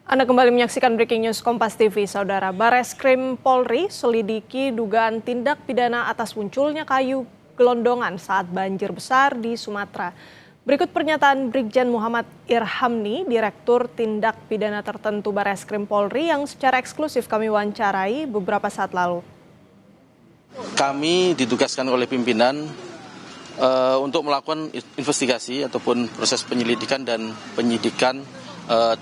Anda kembali menyaksikan Breaking News Kompas TV, Saudara. Bareskrim Polri selidiki dugaan tindak pidana atas munculnya kayu gelondongan saat banjir besar di Sumatera. Berikut pernyataan Brigjen Muhammad Irhamni, Direktur Tindak Pidana Tertentu Bareskrim Polri yang secara eksklusif kami wawancarai beberapa saat lalu. Kami ditugaskan oleh pimpinan untuk melakukan investigasi ataupun proses penyelidikan dan penyidikan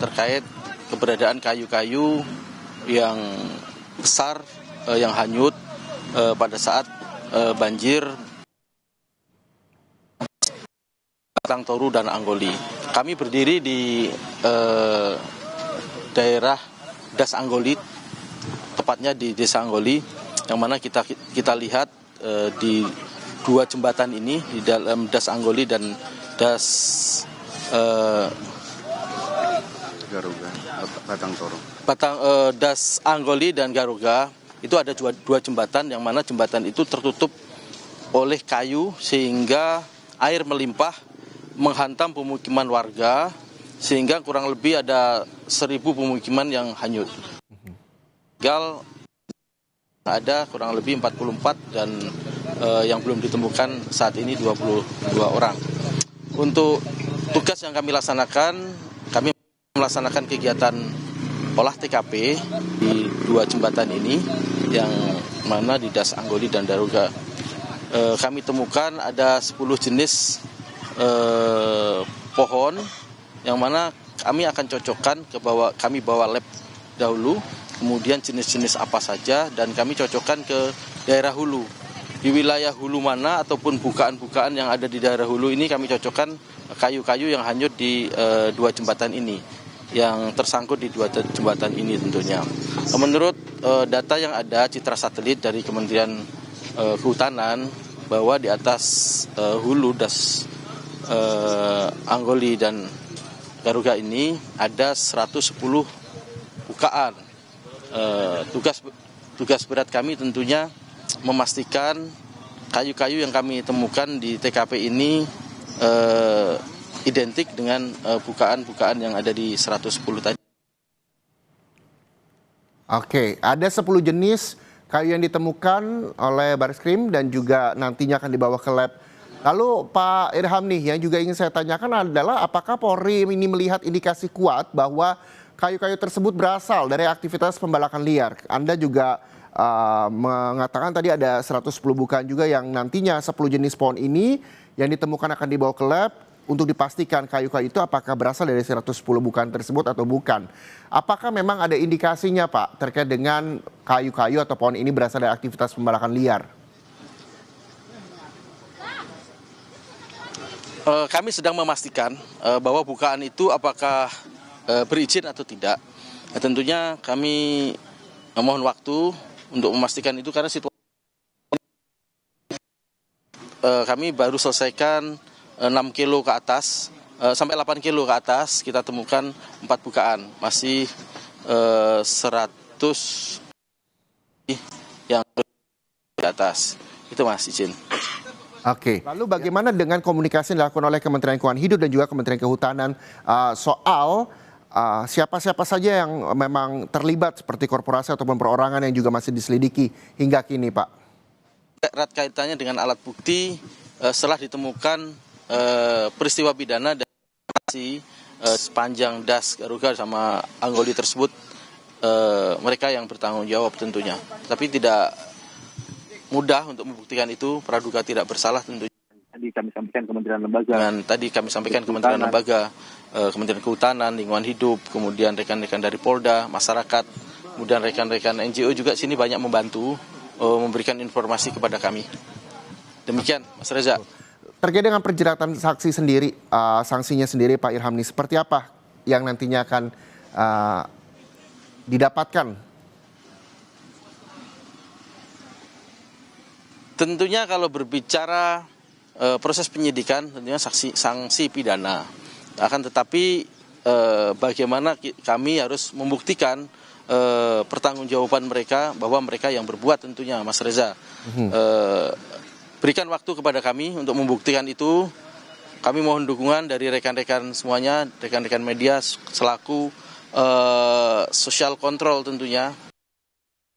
terkait keberadaan kayu-kayu yang besar yang hanyut pada saat banjir Batang Toru dan Anggoli. Kami berdiri di daerah Das Anggoli, tepatnya di Desa Anggoli, yang mana kita lihat di dua jembatan ini, di dalam Das Anggoli dan Das Garuga, Batang Toru. Das Anggoli dan Garuga itu ada dua jembatan, yang mana jembatan itu tertutup oleh kayu sehingga air melimpah menghantam pemukiman warga, sehingga kurang lebih ada 1.000 pemukiman yang hanyut. Tinggal ada kurang lebih 44 dan yang belum ditemukan saat ini 22 orang. Untuk tugas yang kami laksanakan, kami melaksanakan kegiatan olah TKP di dua jembatan ini, yang mana di Das Anggoli dan Garuga. Kami temukan ada 10 jenis pohon, yang mana kami akan cocokkan kami bawa lab dahulu, kemudian jenis-jenis apa saja, dan kami cocokkan ke daerah hulu. Di wilayah hulu mana ataupun bukaan-bukaan yang ada di daerah hulu ini kami cocokkan kayu-kayu yang hanyut di dua jembatan ini, yang tersangkut di dua jembatan ini tentunya. Menurut data yang ada, citra satelit dari Kementerian Kehutanan, bahwa di atas hulu Das Anggoli dan Garuga ini ada 110 bukaan. Tugas berat kami tentunya memastikan kayu-kayu yang kami temukan di TKP ini identik dengan bukaan-bukaan yang ada di 110 tadi. Oke, ada 10 jenis kayu yang ditemukan oleh Bareskrim dan juga nantinya akan dibawa ke lab. Lalu Pak Irham nih, yang juga ingin saya tanyakan adalah apakah Polri ini melihat indikasi kuat bahwa kayu-kayu tersebut berasal dari aktivitas pembalakan liar? Anda juga mengatakan tadi ada 110 bukaan juga yang nantinya 10 jenis pohon ini yang ditemukan akan dibawa ke lab untuk dipastikan kayu-kayu itu apakah berasal dari 110 bukaan tersebut atau bukan. Apakah memang ada indikasinya Pak terkait dengan kayu-kayu atau pohon ini berasal dari aktivitas pembalakan liar? Kami sedang memastikan bahwa bukaan itu apakah berizin atau tidak. Tentunya kami mohon waktu untuk memastikan itu, karena situasi kami baru selesaikan 6 kilo ke atas, sampai 8 kilo ke atas kita temukan 4 bukaan, masih 100 yang di atas. Itu Mas, izin. Oke, lalu bagaimana dengan komunikasi yang dilakukan oleh Kementerian Lingkungan Hidup dan juga Kementerian Kehutanan soal siapa-siapa saja yang memang terlibat seperti korporasi ataupun perorangan yang juga masih diselidiki hingga kini Pak? Erat kaitannya dengan alat bukti, setelah ditemukan peristiwa pidana dan sepanjang Das Garuga sama Anggoli tersebut, mereka yang bertanggung jawab tentunya. Tapi tidak mudah untuk membuktikan itu, praduga tidak bersalah tentunya. Tadi kami sampaikan Kementerian Lembaga. Tadi kami sampaikan Kementerian Lembaga, Kementerian Kehutanan, Lingkungan Hidup, kemudian rekan-rekan dari Polda, masyarakat, kemudian rekan-rekan NGO juga sini banyak membantu memberikan informasi kepada kami. Demikian, Mas Reza. Terkait dengan perjeratan saksi sendiri, sanksinya sendiri Pak Irhamni, seperti apa yang nantinya akan didapatkan? Tentunya kalau berbicara proses penyidikan, tentunya sanksi pidana. Akan tetapi bagaimana kami harus membuktikan pertanggungjawaban mereka, bahwa mereka yang berbuat tentunya, Mas Reza. Berikan waktu kepada kami untuk membuktikan itu. Kami mohon dukungan dari rekan-rekan semuanya, rekan-rekan media selaku social control tentunya